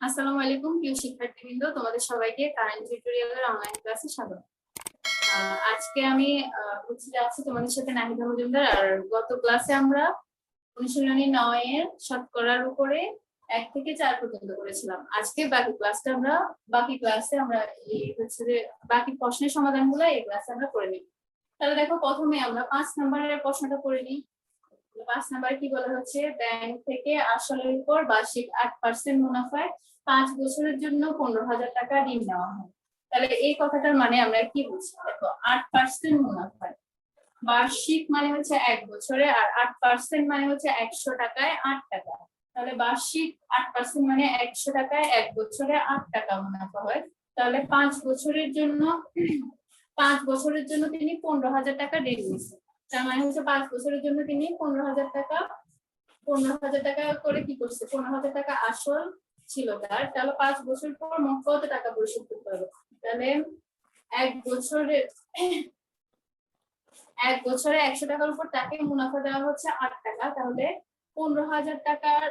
আসসালামু আলাইকুম প্রিয় শিক্ষার্থীবৃন্দ, তোমাদের সবাইকে কারেন্ট টিউটোরিয়ালের অনলাইন ক্লাসে স্বাগত। আজকে আমি আছি তোমাদের সাথে নাহিদা মজুমদার। আর গত ক্লাসে আমরা অনুশীলনী 9 এর শতকরার উপরে 1 থেকে 4 পর্যন্ত করেছিলাম। আজকে বাকি ক্লাসে আমরা বাকি প্রশ্নের সমাধানগুলো এই ক্লাসে আমরা করে নিব। তাহলে দেখো, প্রথমে আমরা 5 নম্বরের প্রশ্নটা করে নিই। 5 নম্বরে কি বলা হচ্ছে, ব্যাংক থেকে আসলের উপর বার্ষিক 8% মুনাফায় 5 বছরের জন্য 15,000 টাকা ঋণ নেওয়া হয়। তাহলে এই কথাটার মানে আমরা কি বুঝি? দেখো, 8% মুনাফায়, বার্ষিক মানে হচ্ছে 1 বছরে, আর 8% মানে হচ্ছে 100 টাকায় 8 টাকা। তাহলে বার্ষিক 8% মানে 100 টাকায় 1 বছরে 8 টাকা মুনাফা হয়। তাহলে 5 বছরের জন্য তিনি 15,000 টাকা ঋণ নিয়েছেন। তার মানে হচ্ছে 5 বছরের জন্য তিনি 15,000 টাকা করে কি করছে, 15,000 টাকা আসল ছিল তার। তাহলে 5 বছর পর মোট কত টাকা পরিশোধ করতে হবে? তাহলে 1 বছরে 100 টাকার উপর তাকে মুনাফা দেওয়া হচ্ছে 8 টাকা। তাহলে 15,000 টাকার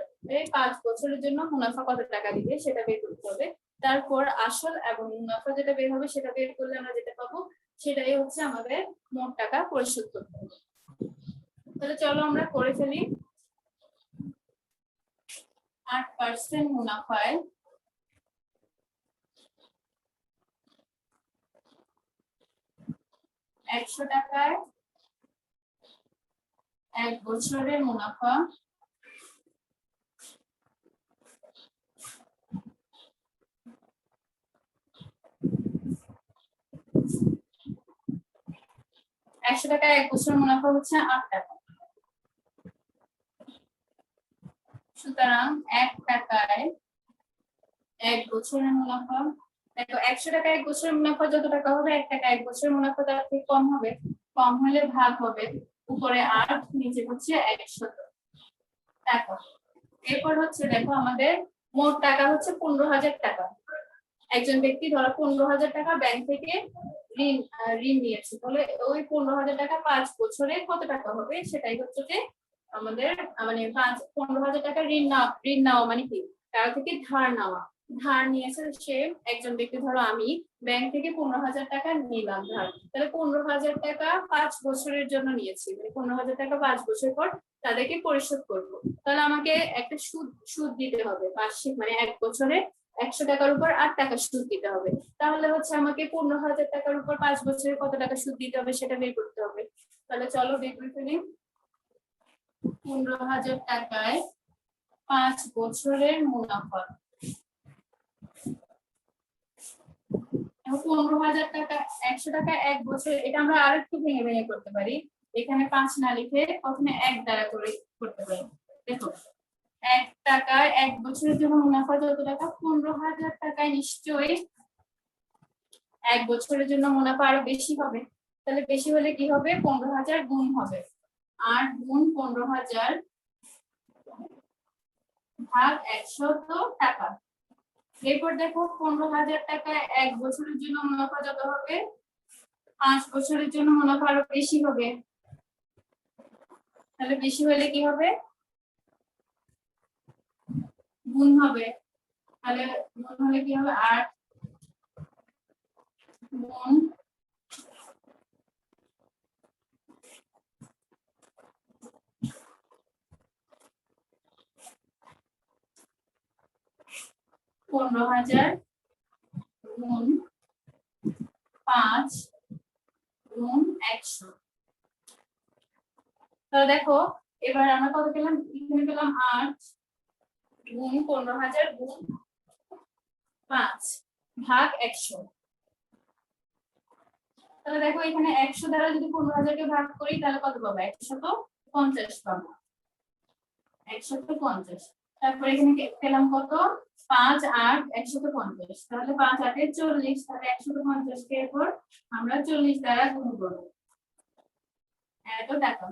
5 বছরের জন্য মুনাফা কত টাকা দিবে সেটা বের করতে হবে। তারপর আসল এবং মুনাফা যেটা বের হবে সেটা বের করলে আমরা যেটা পাবো সেটাই হচ্ছে আমাদের মোট টাকা পরিশোধ করতে হবে। তাহলে চলো আমরা করে ফেলি। 8% মুনাফায় 100 টাকায় 1 বছরের মুনাফা, টাকায় 1 বছরের মুনাফা হচ্ছে 8 টাকা। সুতরাং 1 টাকায় 1 বছরের মুনাফা, দেখো 100 টাকায় 1 বছরের মুনাফা যত টাকা হবে, 1 টাকা 1 বছরের মুনাফা তার থেকে কম হবে। কম হলে ভাগ হবে, উপরে 8 নিচে হচ্ছে 100 টাকা। এরপর হচ্ছে দেখো, আমাদের মোট টাকা হচ্ছে 15,000 টাকা। একজন ব্যক্তি ধরো 15,000 টাকা ব্যাংক থেকে ঋণ নিয়েছে। তাহলে ওই 15,000 টাকা 5 বছরে কত টাকা হবে সেটাই হচ্ছে যে আমাদের মানে 15,000 টাকা ঋণ নেওয়া মানে কি, কারো থেকে ধার নিয়েছে সে। একজন ব্যক্তি, ধরো আমি ব্যাংক থেকে 15,000 টাকা নিলাম ধার। তাহলে 15,000 টাকা 5 বছরের জন্য নিয়েছি, মানে 15,000 টাকা 5 বছর পর তাদেরকে পরিশোধ করব। তাহলে আমাকে একটা সুদ দিতে হবে বার্ষিক, মানে 1 বছরে 100 টাকার উপর 8 টাকা সুদ দিতে হবে। তাহলে হচ্ছে আমাকে 15,000 টাকার উপর 5 বছরে কত টাকা সুদ দিতে হবে সেটা বের করতে হবে। তাহলে চলো বের করে ফেলি। 15,000 টাকায় 5 বছরের মুনাফা, 15,000 টাকা 100 টাকা 1 বছর, এটা আমরা আরেকটু ভেঙে ভেঙে করতে পারি। এখানে 5 না লিখে প্রথমে 1 দ্বারা করে করতে পারি। দেখো, 1 টাকায় 1 বছরের জন্য মুনাফা যত টাকা, 15,000 টাকায় নিশ্চয়ই 1 বছরের জন্য মুনাফা আরো বেশি হবে। তাহলে বেশি হলে কি হবে, 15,000 গুণ হবে, 8 গুণ 15,000 ভাগ 100 টাকা। এরপর দেখো, 15,000 টাকায় 1 বছরের জন্য মুনাফা যত হবে, 5 বছরের জন্য মুনাফা আরো বেশি হবে। তাহলে বেশি হলে কি হবে, গুণ হবে। তাহলে গুণ হলে কি হবে, 8 গুণ 15,000 গুণ 5 গুণ 100। তাহলে দেখো, এবার আমরা কত পেলাম, এখানে পেলাম 8 গুণ 15,000 গুণ 5 ভাগ 100। তাহলে দেখো, এখানে 100 দ্বারা যদি 15,000 কে ভাগ করি তাহলে কত পাবো, 150 পাবো, 150। তারপর এখানে পেলাম কত, 5 8 150। তাহলে 5 8 40, তাহলে 150 কে এরপর আমরা 40 দ্বারা গুণ করব, এত টাকা।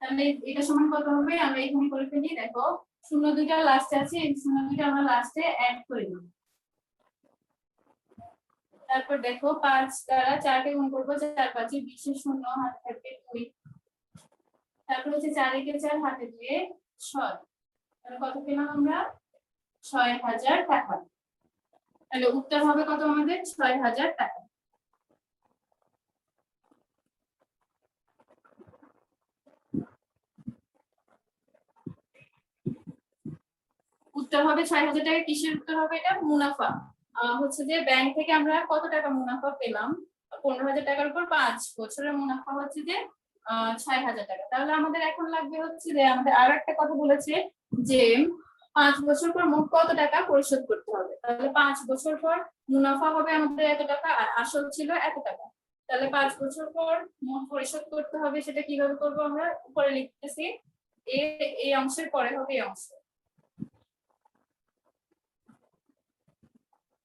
তাহলে এটা সমান কত হবে, আমরা এখানে করে ফেলি। দেখো, 0 দুইটা লাস্টে আছে, এই 0 দুইটা আমরা লাস্টে অ্যাড করে দেব। তারপর দেখো, 5 দ্বারা 4 কে গুণ করব, 4 5 20 0 হাতে থাকবে 2। তারপর হচ্ছে 4 একে 4 হাতে 2 6। তাহলে কত পেলাম আমরা, 6,000 টাকা। তাহলে উত্তর হবে কত আমাদের? 6,000 টাকা। উত্তর হবে 6,000 টাকা। কিসের উত্তর হবে এটা? মুনাফা। হচ্ছে যে ব্যাংক থেকে আমরা কত টাকা মুনাফা পেলাম? 15,000 টাকার উপর 5 বছরের মুনাফা হচ্ছে যে 6,000 টাকা। তাহলে আমাদের এখন লাগবে হচ্ছে যে আমাদের আরো একটা কথা বলেছে যে 5 বছর পর মোট কত টাকা পরিশোধ করতে হবে। তাহলে 5 বছর পর মুনাফা হবে আমাদের এত টাকা আর আসল ছিল এত টাকা। তাহলে 5 বছর পর মোট পরিশোধ করতে হবে। সেটা কিভাবে করবো? আমরা উপরে লিখতেছি, এই অংশের পরে হবে এই অংশ।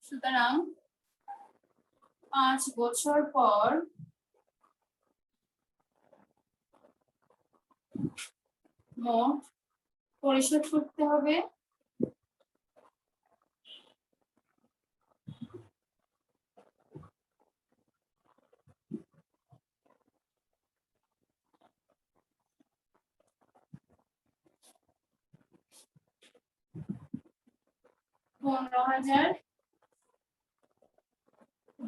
সুতরাং 5 বছর পর মোট পরিশোধ করতে হবে 15,000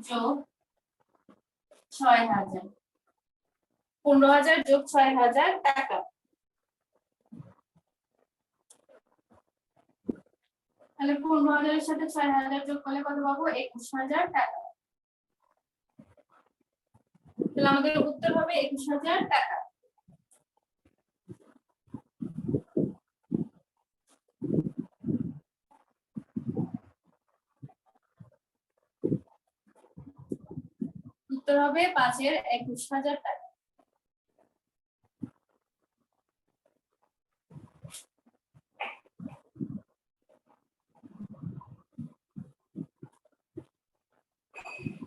যোগ 6,000। 15,000 যোগ 6,000 টাকা। তাহলে 15,000 এর সাথে 6,000 যোগ করলে কত পাবো? 21,000 টাকা। তাহলে আমাদের উত্তর হবে 21,000 টাকা। উত্তর হবে 5-এর 21,000 টাকা।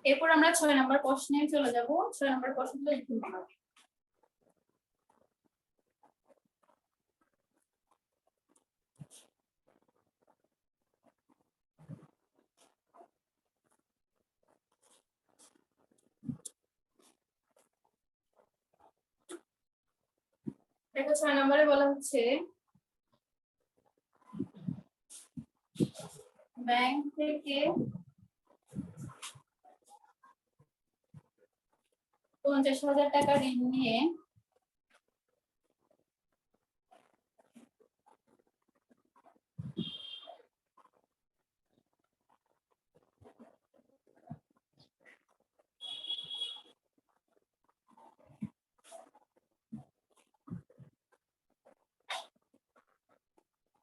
এরপর আমরা 6 নম্বর প্রশ্নে চলে যাব। 6 নম্বর প্রশ্নটা একটু দেখো। দেখো 6 নম্বরে বলা হচ্ছে ব্যাংক থেকে 50,000 টাকা ঋণ নিয়ে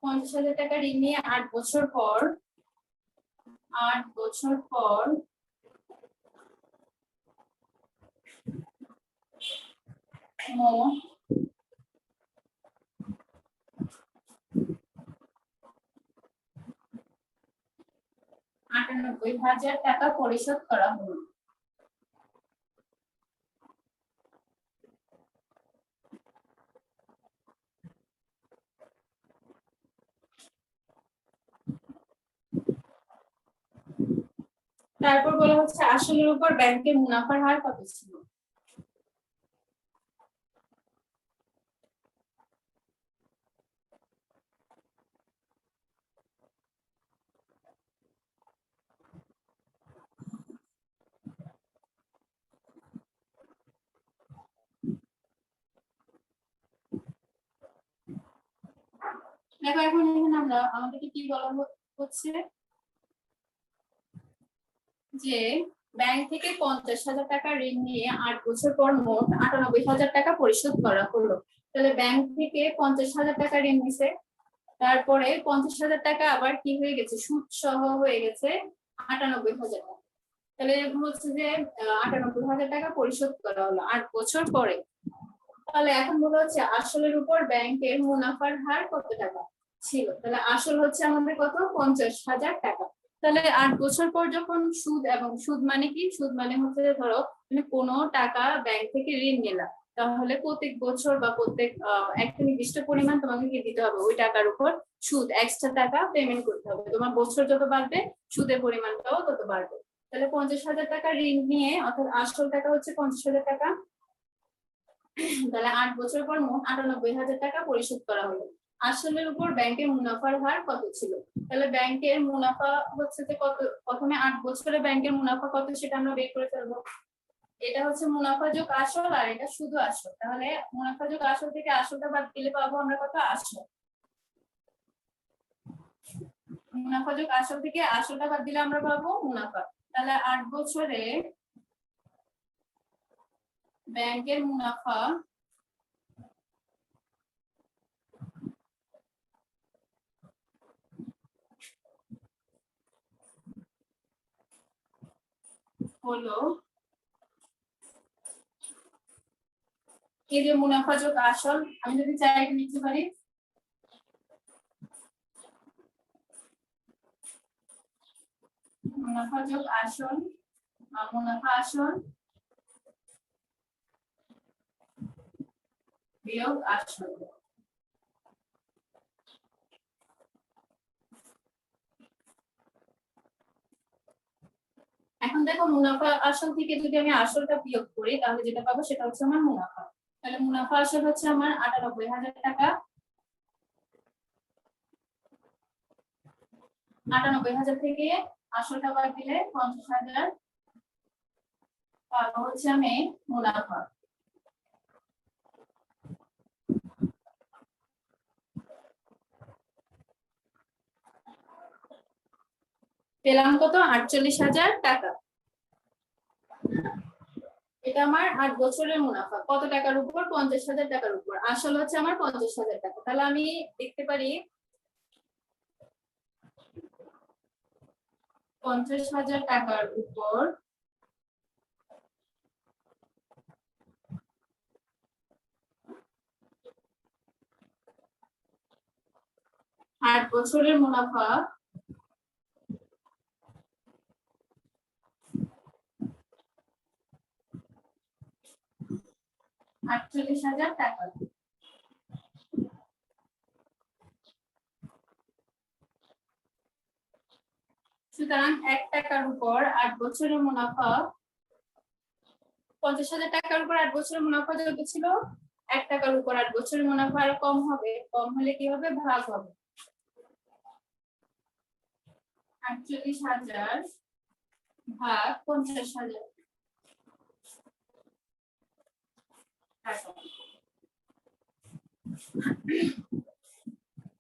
50,000 টাকা ঋণ নিয়ে 8 বছর পর মোট 98,000 টাকা পরিশোধ করা হলো। তারপর বলা হচ্ছে আসলের উপর ব্যাংকের মুনাফার হার কত ছিল? দেখো এখন এখানে আমরা আমাদেরকে কি বলা হচ্ছে যে ব্যাংক থেকে 50,000 টাকা ঋণ নিয়ে 8 বছর পর মোট 98,000 টাকা পরিশোধ করা হলো। তাহলে ব্যাংক থেকে 50,000 টাকা ঋণ নিছে, তারপরে 50,000 টাকা আবার কি হয়ে গেছে? সুদ সহ হয়ে গেছে 98,000 টাকা। তাহলে হচ্ছে যে 98,000 টাকা পরিশোধ করা হলো 8 বছর পরে। তাহলে এখন বলা হচ্ছে আসলের উপর ব্যাংকের মুনাফার হার কত টাকা ছিল। তাহলে আসল হচ্ছে আমাদের কত? 50,000 টাকা। তাহলে 8 বছর পর যখন সুদ, এবং সুদ মানে কি? সুদ মানে হচ্ছে ধরো তুমি কোনো টাকা ব্যাংক থেকে ঋণ নিলা, তাহলে প্রত্যেক বছর বা প্রত্যেক একটা নির্দিষ্ট পরিমাণ তোমাকে কি দিতে হবে? ওই টাকার উপর সুদ এক্সট্রা টাকা পেমেন্ট করতে হবে। তোমার বছর যত বাড়বে সুদের পরিমাণটাও তত বাড়বে। তাহলে 50,000 টাকা ঋণ নিয়ে, অর্থাৎ আসল টাকা হচ্ছে 50,000 টাকা, তাহলে 8 বছর পর মোট 98,000 টাকা পরিশোধ করা হলো। আসলের উপর ব্যাংকের মুনাফার হার কত ছিল। তাহলে ব্যাংকের মুনাফা হচ্ছে যে কত, প্রথমে 8 বছরে ব্যাংকের মুনাফা কত সেটা আমরা বের করে ফেলবো। এটা হচ্ছে মুনাফা যোগ আসল আর এটা শুধু আসল। তাহলে মুনাফা যোগ আসল থেকে আসলটা বাদ দিলে পাবো আমরা কত, আসল। মুনাফা যোগ আসল থেকে আসলটা বাদ দিলে আমরা পাবো মুনাফা। তাহলে 8 বছরে ব্যাংকের মুনাফা হলো, এই যে মুনাফা যোগ আসল, আমি যদি চাই এটা লিখতে পারি মুনাফা যোগ আসল, মুনাফা আসল বিয়োগ আসল। এখন দেখো মুনাফা আসল থেকে যদি আমি আসলটা বিয়োগ করি তাহলে যেটা পাবো সেটা হচ্ছে আমার মুনাফা। তাহলে মুনাফা আসল হচ্ছে আমার 98,000 টাকা। 98,000 থেকে আসলটা বাদ দিলে 50,000 পাবো হচ্ছে আমি মুনাফা। পেলাম কত, 48,000 টাকা। এটা আমার 8 বছরের মুনাফা কত টাকার উপর, 50,000 টাকার উপর। আসল হচ্ছে আমার 50,000 টাকা। তাহলে আমি দেখতে পারি 50,000 টাকার উপর 8 বছরের মুনাফা 48,000 টাকা। সুতরাং 1 টাকার উপর 8 বছরের মুনাফা, 50,000 টাকার উপর 8 বছরের মুনাফা যত ছিল, 1 টাকার উপর 8 বছরের মুনাফা আরো কম হবে। কম হলে কি হবে, ভাগ হবে। 48,000 ভাগ 50,000 টাকা।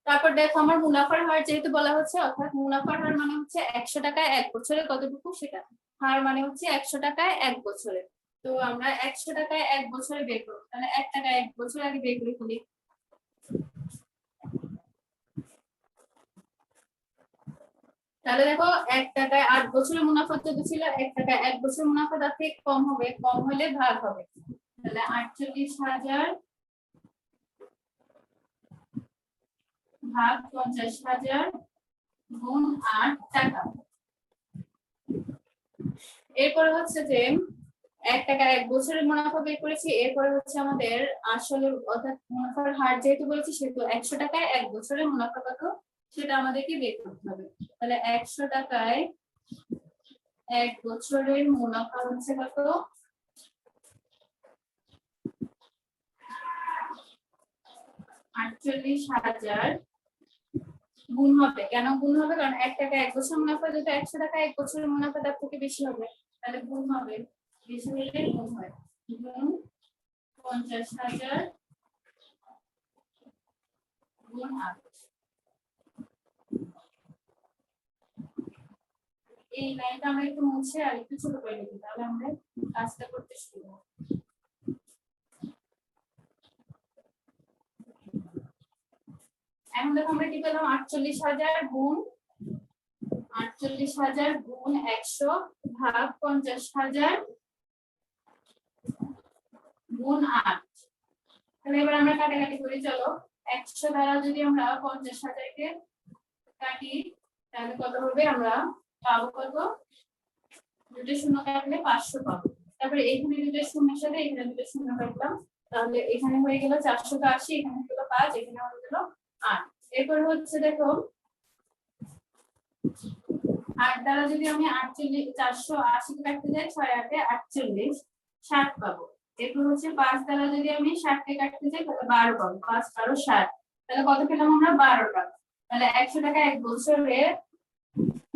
তারপর দেখো আমার মুনাফার হার যেহেতু বলা হচ্ছে, অর্থাৎ মুনাফার হার মানে হচ্ছে 100 টাকায় 1 বছরে কতটুকু সেটা, হার মানে হচ্ছে 100 টাকায় 1 বছরে। তো আমরা 100 টাকায় 1 বছরে বের করব। তাহলে 1 টাকায় 1 বছর আগে বের করে ফেলি। তাহলে দেখো 1 টাকায় 8 বছরের মুনাফা যত ছিল, 1 টাকায় 1 বছরের মুনাফা তার থেকে কম হবে। কম হলে ভাগ হবে। তাহলে 48,000 ভাগ 50,000 গুণ 8 টাকা। এরপরে হচ্ছে যে 1 টাকা 1 বছরের মুনাফা বের করেছি। এরপরে হচ্ছে আমাদের আসলে অর্থাৎ মুনাফার হার যেহেতু বলেছি সেহেতু 100 টাকায় 1 বছরের মুনাফা কত সেটা আমাদেরকে বের করতে হবে। তাহলে 100 টাকায় 1 বছরের মুনাফা হচ্ছে কত, 48,000 গুণ হবে। কেন গুণ হবে, কারণ 1 টাকা 1 বছর মুনাফা যদি 100 টাকা 1 বছরের মুনাফা তার থেকে বেশি হবে, তাহলে গুণ হবে। বেশি হলে গুণ হয়। গুণ 50,000 গুণ 8। এই লাইনটা আমরা একটু মুছে আর একটু ছোট করে লিখি, তাহলে আমরা কাজটা করতে শুরু করব। এখন দেখো আমরা কি পেলাম, 48,000 গুণ 48,000 গুণ 100 ভাগ 50,000 গুণ 8। তাহলে এবার আমরা কাটাকাটি করি, চলো। 100 দ্বারা যদি আমরা 50,000 কে কাটি তাহলে কত হবে, আমরা পাবো কত, দুটো শূন্য কাটলে 500 পাবো। তারপরে এখানে দুটো শূন্যের সাথে এখানে দুটো শূন্য কাটলাম, তাহলে এখানে হয়ে গেল 480, এখানে হলো 5, এখানে হয়ে গেল 8। এরপর হচ্ছে দেখো 8 দ্বারা যদি আমি 48 480 কাটতে যাই, 6 8 48 60 পাবো। এরপর হচ্ছে 5 দ্বারা যদি আমি 60 কে কাটতে যাই তাহলে 12 পাবো, 5 12 60। তাহলে কত পেলাম আমরা 12 টাকা। তাহলে 100 টাকা এক বছরে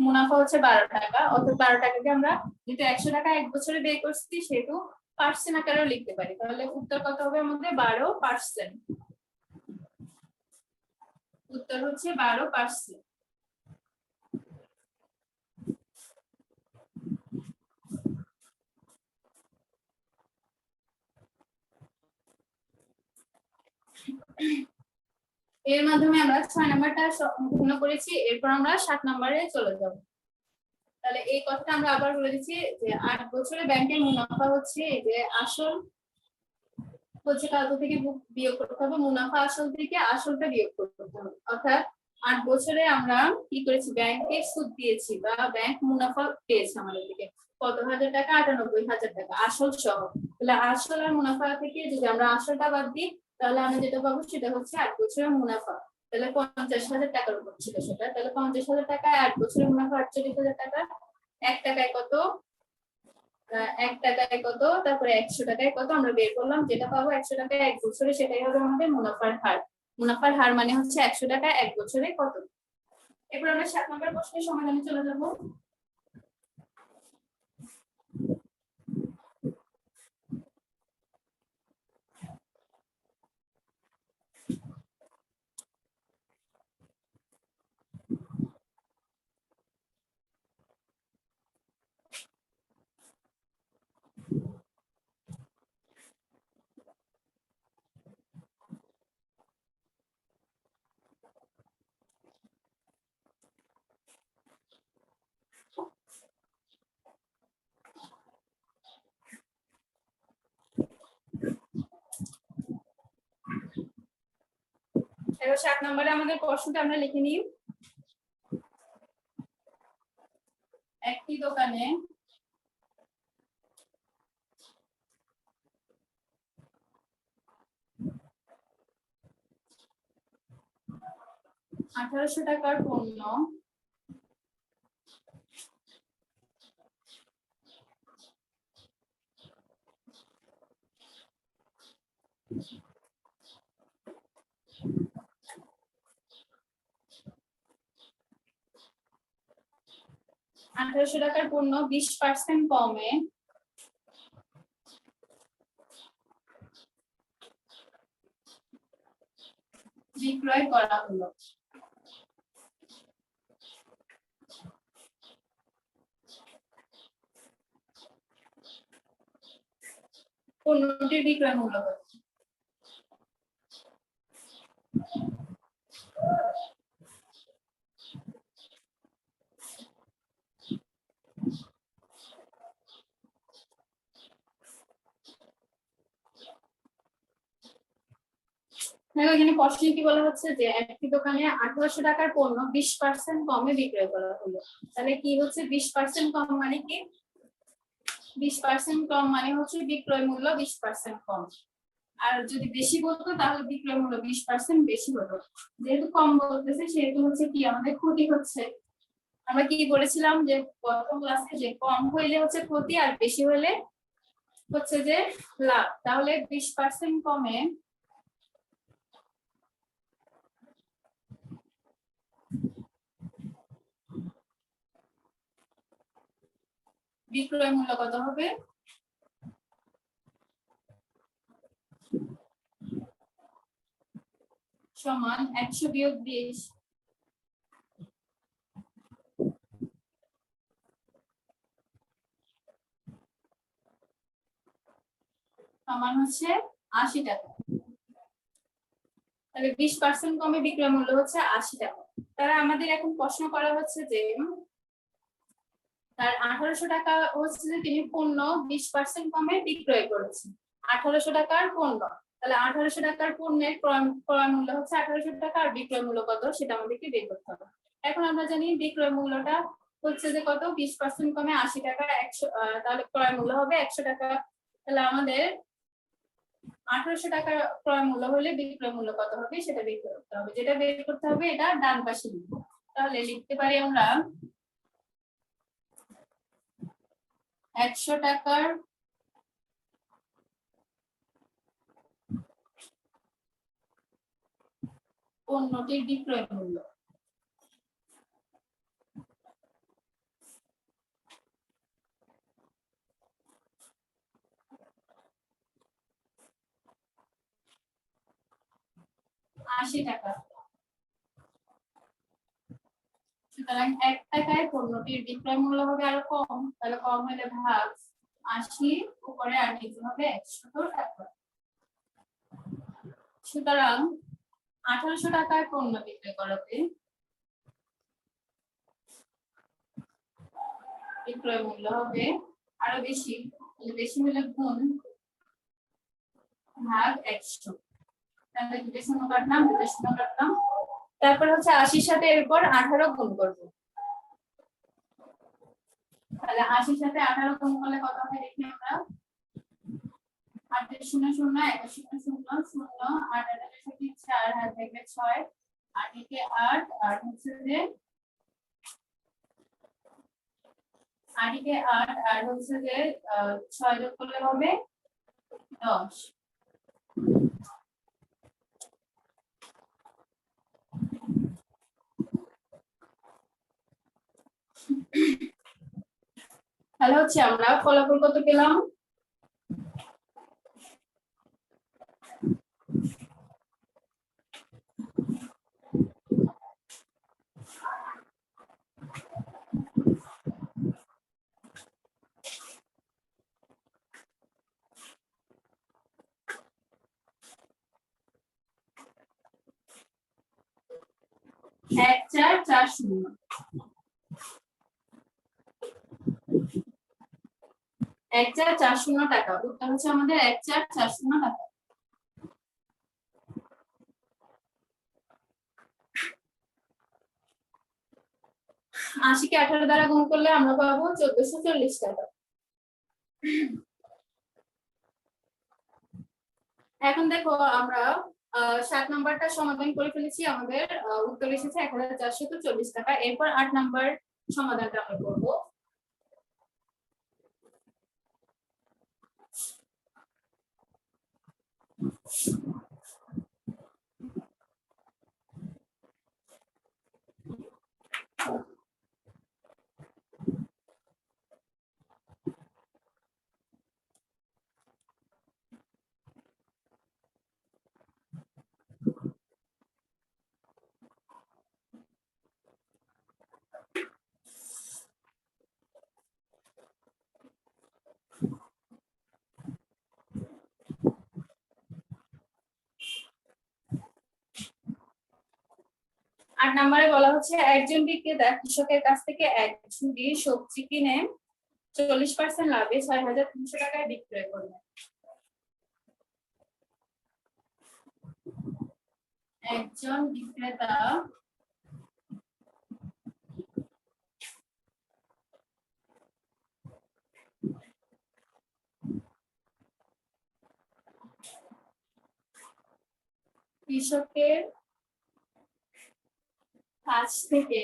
মুনাফা হচ্ছে 12 টাকা, অর্থাৎ 12 টাকাকে আমরা যেহেতু 100 টাকা এক বছরে ব্যয় করছি সেহেতু পার্সেন্ট আকারেও লিখতে পারি। তাহলে উত্তর কত হবে আমাদের 12%। উত্তর হচ্ছে 12%। এর মাধ্যমে আমরা 6 নাম্বারটা সম্পূর্ণ করেছি। এরপর আমরা 7 নম্বরে চলে যাব। তাহলে এই কথাটা আমরা আবার বলে দিচ্ছি যে 8 বছরে ব্যাংকের মুনাফা হচ্ছে এই যে আসল হচ্ছে কত থেকে বিয়োগ করতে হবে, মুনাফা আসল থেকে আসলটা বিয়োগ করতে হবে। অর্থাৎ 8 বছরে আমরা কি করেছি, ব্যাংকে সুদ দিয়েছি বা ব্যাংক মুনাফা পেয়েছে আমাদের থেকে কত হাজার টাকা, 98,000 টাকা আসল সহ। তাহলে আসল আর মুনাফা থেকে যদি আমরা আসলটা বাদ দিই তাহলে আমরা যেটা পাবো সেটা হচ্ছে 8 বছরের মুনাফা। তাহলে 50,000 টাকার উপর ছিল সেটা। তাহলে 50,000 টাকায় 8 বছরের মুনাফা 48,000 টাকা। 1 টাকায় কত, 1 টাকায় কত, তারপরে 100 টাকায় কত আমরা বের করলাম। যেটা পাবো 100 টাকায় এক বছরে সেটাই হবে আমাদের মুনাফার হার। মুনাফার হার মানে হচ্ছে 100 টাকা এক বছরে কত। এরপর আমরা 7 নম্বর প্রশ্নের সমাধানে চলে যাব। এবার 7 নম্বরে আমাদের প্রশ্নটা আমরা লিখে নিই। একটি দোকানে আঠারোশো টাকার পণ্য আঠারোশো টাকার পণ্য 20% কমে বিক্রয় করা হলো। পণ্যটির বিক্রয় মূল্য কত? দেখো এখানে প্রশ্নে কি বলা হচ্ছে যে একটি দোকানে 1800 টাকার পণ্য 20% কমে বিক্রয় করা হলো। তাহলে কি হচ্ছে 20% কম মানে কি, 20% কম মানে হচ্ছে বিক্রয় মূল্য 20% কম। আর যদি বেশি বলতো তাহলে বিক্রয় মূল্য 20% বেশি হতো। যেহেতু কম বলতেছে সেহেতু হচ্ছে কি আমাদের ক্ষতি হচ্ছে। আমরা কি বলেছিলাম যে প্রথম ক্লাসে যে কম হইলে হচ্ছে ক্ষতি আর বেশি হলে হচ্ছে যে লাভ। তাহলে 20% কমে বিক্রয় মূল্য কত হবে, সমান 100 বিয়োগ 20 সমান হচ্ছে 80 টাকা। তাহলে 20% কমে বিক্রয় মূল্য হচ্ছে 80 টাকা। তারা আমাদের এখন প্রশ্ন করা হচ্ছে যে তার 1800 টাকা হচ্ছে যে তিনি পণ্য 20% কমে বিক্রয় করেছেন। 1800 টাকার পণ্য, তাহলে 1800 টাকার পণ্যের ক্রয় মূল্য হচ্ছে 1800 টাকা আর বিক্রয় মূল্য কত সেটা আমাদেরকে বের করতে হবে। এখন আমরা জানি বিক্রয় মূল্যটা হচ্ছে যে কত, 20% কমে 80 টাকা, 100, তাহলে ক্রয় মূল্য হবে 100 টাকা। তাহলে আমাদের 1800 টাকা ক্রয় মূল্য হলে বিক্রয় মূল্য কত হবে সেটা বের করতে হবে। যেটা বের করতে হবে এটা ডান পাশে লিখবো। তাহলে লিখতে পারি আমরা 100 টাকার পণ্যটির বিক্রয় মূল্য। ৳৮০। সুতরাং ১ টাকায় পণ্যটির বিক্রয় মূল্য হবে আরো কম, তাহলে কম হলে ভাগ ৮০ উপরে আর নিচে হবে ১০০ টাকা। সুতরাং ১৮০০ টাকায় পণ্য বিক্রয় করাতে বিক্রয় মূল্য হবে আরো বেশি, বেশি হলে গুণ ভাগ ১০০। তাহলে দুটো শূন্য কাটলাম, দুটো শূন্য কাটলাম। তারপর হচ্ছে ৮০ সাথে এরপর ১৮ গুণ করব। তাহলে ৮০ সাথে ১৮ গুণ করলে কত হয় দেখি আমরা। ৮ শূন্য শূন্য ১ শূন্য শূন্য শূন্য ৮ 8 সাথে ৪ হাত থাকবে ৬ ৮ একে ৮ আর হচ্ছে যে ৮ একে ৮ আর হচ্ছে যে ৬ যোগ করলে হবে ১০। তাহলে হচ্ছে আমরা ফলাফল কত পেলাম? এক চার চার শূন্য। ১৪৪০ টাকা। উত্তর হচ্ছে আমাদের ১৪৪০ টাকা। কে ১৮ দ্বারা গুণ করলে আমরা পাবো ১৪৪০ টাকা। এখন দেখো আমরা ৭ নাম্বারটা সমাধান করে ফেলেছি, আমাদের উত্তর এসেছে ১৪৪০ টাকা। এরপর ৮ নাম্বার সমাধানটা আমরা করব। আট নম্বরে বলা হচ্ছে একজন বিক্রেতা কৃষকের কাছ থেকে এক ঝুড়ি সবজি কিনে 40% লাভে ৬৩০০ টাকায় বিক্রয় করলেন। একজন বিক্রেতা কৃষকের কাছ থেকে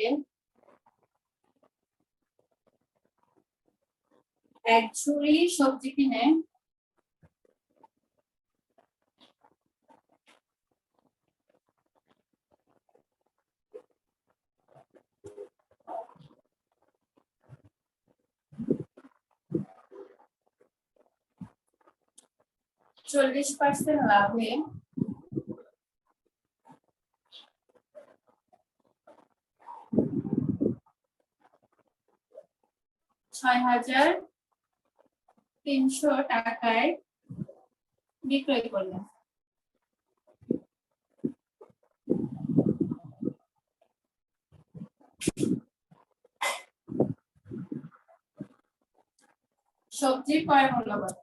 এক ঝুড়ি সবজি কিনে 40% লাভে ৬৩০০ টাকায় বিক্রয় করলেন। সবজির ক্রয় মূল্য কত?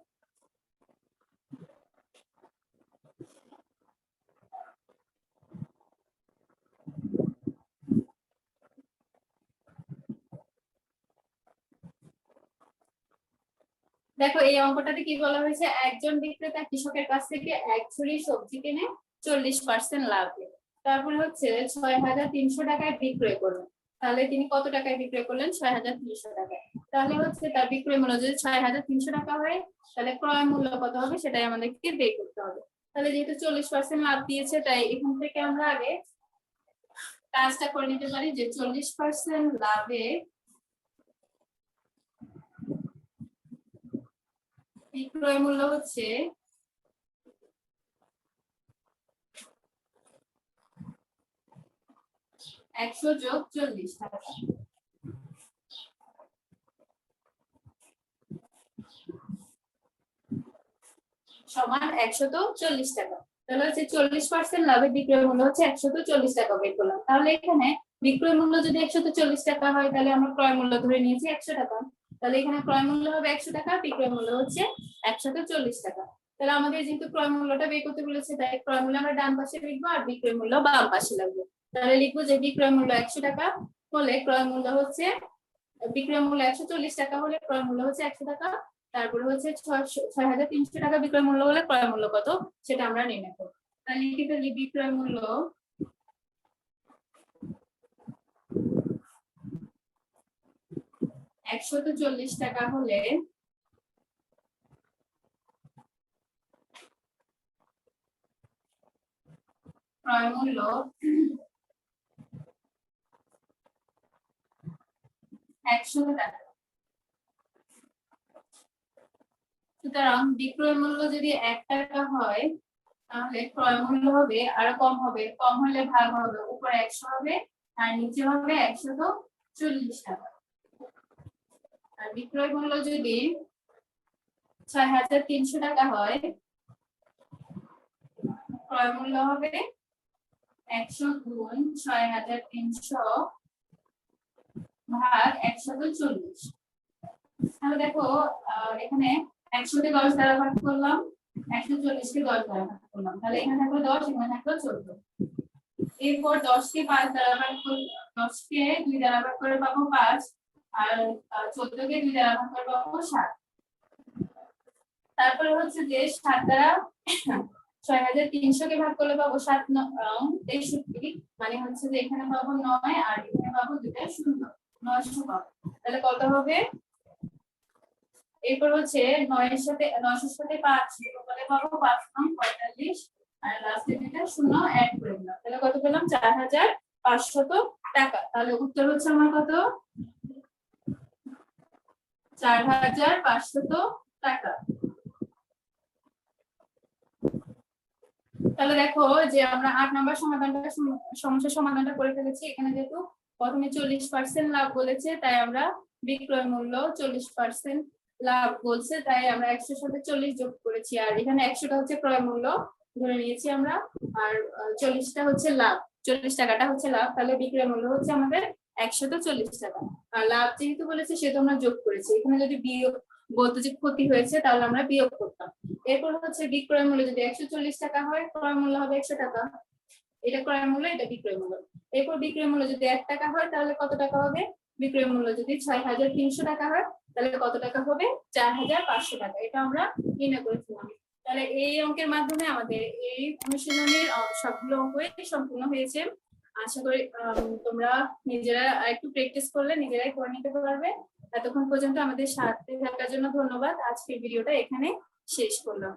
দেখো এই অঙ্কটাতে কি বলা হয়েছে, একজন বিক্রেতা কৃষকের কাছ থেকে এক ঝুড়ি সবজি কিনে 40% লাভে, তারপরে হচ্ছে ৬৩০০ টাকায় বিক্রয় করলেন। তাহলে তিনি কত টাকায় বিক্রয় করলেন? ৬৩০০ টাকায়। তাহলে হচ্ছে তার বিক্রয় মূল্য যদি ৬৩০০ টাকা হয়, তাহলে ক্রয় মূল্য কত হবে সেটাই আমাদেরকে বের করতে হবে। তাহলে যেহেতু 40% লাভ দিয়েছে, তাই এখান থেকে আমরা আগে কাজটা করে নিতে পারি যে 40% লাভে বিক্রয় মূল্য হচ্ছে 100 যোগ 40 টাকা। সমান 140 টাকা। তাহলে হচ্ছে 40% লাভে বিক্রয় মূল্য হচ্ছে 140 টাকা বের করলাম। তাহলে এখানে বিক্রয় মূল্য যদি 140 টাকা হয় তাহলে আমরা ক্রয় মূল্য ধরে নিয়েছি 100 টাকা। তাহলে এখানে ক্রয় মূল্য হবে 100 টাকা, বিক্রয় মূল্য হচ্ছে 140 টাকা। তাহলে আমাদের যেহেতু ক্রয় মূল্যটা বের করতে বলেছে তাই ক্রয় মূল্য আমরা ডান পাশে লিখবো আর বিক্রয় মূল্য বাম পাশে লিখবো। তাহলে লিখবো যে বিক্রয় মূল্য 100 টাকা হলে ক্রয় মূল্য হচ্ছে বিক্রয় মূল্য 140 টাকা হলে ক্রয় মূল্য হচ্ছে 100 টাকা। তারপরে হচ্ছে 6300 টাকা বিক্রয় মূল্য হলে ক্রয় মূল্য কত সেটা আমরা নির্ণয় করব। তাহলে লিখে ফেলি বিক্রয় মূল্য 140 টাকা হলে ক্রয় মূল্য 100 টাকা। সুতরাং বিক্রয় মূল্য যদি 1 টাকা হয় তাহলে ক্রয় মূল্য হবে আরো কম হবে, কম হলে ভাগ হবে, উপরে 100 হবে আর নিচে হবে 140 টাকা। আর বিক্রয় মূল্য যদি 6300 টাকা হয় ক্রয় মূল্য হবে 100 গুণ 6300 ভাগ 140। তাহলে দেখো এখানে 100 কে 10 দ্বারা ভাগ করলাম, 140 কে 10 দ্বারা ভাগ করলাম, তাহলে এখানে থাকলো 10, এখানে থাকলো 14। এরপর 10 কে 5 দ্বারা ভাগ করলে 10 কে 2 দ্বারা ভাগ করে পাবো 5 আর 14 কে 2 দ্বারা ভাগ করে পাবো 7। তারপরে হচ্ছে যে 7 দ্বারা 6300 কে ভাগ করলে পাবো 7 63, মানে হচ্ছে যে এখানে পাবো 9 আর এখানে পাবো দুটো শূন্য, 900 পাবো। তাহলে কত হবে? এরপর হচ্ছে 9 এর সাথে 900 এর সাথে 5 তাহলে পাবো 5 9 45 আর লাস্টে দুটো শূন্য অ্যাড করে দিলাম, তাহলে কত পেলাম? 4500 টাকা। তাহলে উত্তর হচ্ছে আমার কত? 4500 টাকা। তাহলে দেখো যে আমরা 8 নাম্বার সমস্যার সমাধানটা করে ফেলেছি। এখানে যেহেতু প্রথমে 40% লাভ বলেছে তাই আমরা বিক্রয় মূল্য 40% লাভ বলছে তাই আমরা 100 এর সাথে 40 যোগ করেছি আর এখানে 100 টা হচ্ছে ক্রয় মূল্য ধরে নিয়েছি আমরা আর 40 টা হচ্ছে লাভ, 40 টাকাটা হচ্ছে লাভ। তাহলে বিক্রয় মূল্য হচ্ছে আমাদের 140 টাকা আর লাভ যেহেতু বলেছে সেটা আমরা যোগ করেছি। এখানে যদি বিয়োগ বলতে যে ক্ষতি হয়েছে তাহলে আমরা বিয়োগ করতাম। এরপর হচ্ছে বিক্রয় মূল্য যদি 140 টাকা হয় ক্রয় মূল্য হবে 100 টাকা, এটা ক্রয় মূল্য এটা বিক্রয় মূল্য। এরপর বিক্রয় মূল্য যদি 1 টাকা হয় তাহলে কত টাকা হবে? বিক্রয় মূল্য যদি 6300 টাকা হয় তাহলে কত টাকা হবে? 4500 টাকা। এটা আমরা নির্ণয় করেছিলাম। তাহলে এই অঙ্কের মাধ্যমে আমাদের এই অনুশীলনের সবগুলো অঙ্কই সম্পূর্ণ হয়েছে। আশা করি তোমরা নিজেরা একটু প্র্যাকটিস করলে নিজেরাই করে নিতে পারবে। এতক্ষণ পর্যন্ত আমাদের সাথে থাকার জন্য ধন্যবাদ। আজকের ভিডিওটা এখানে শেষ করলাম।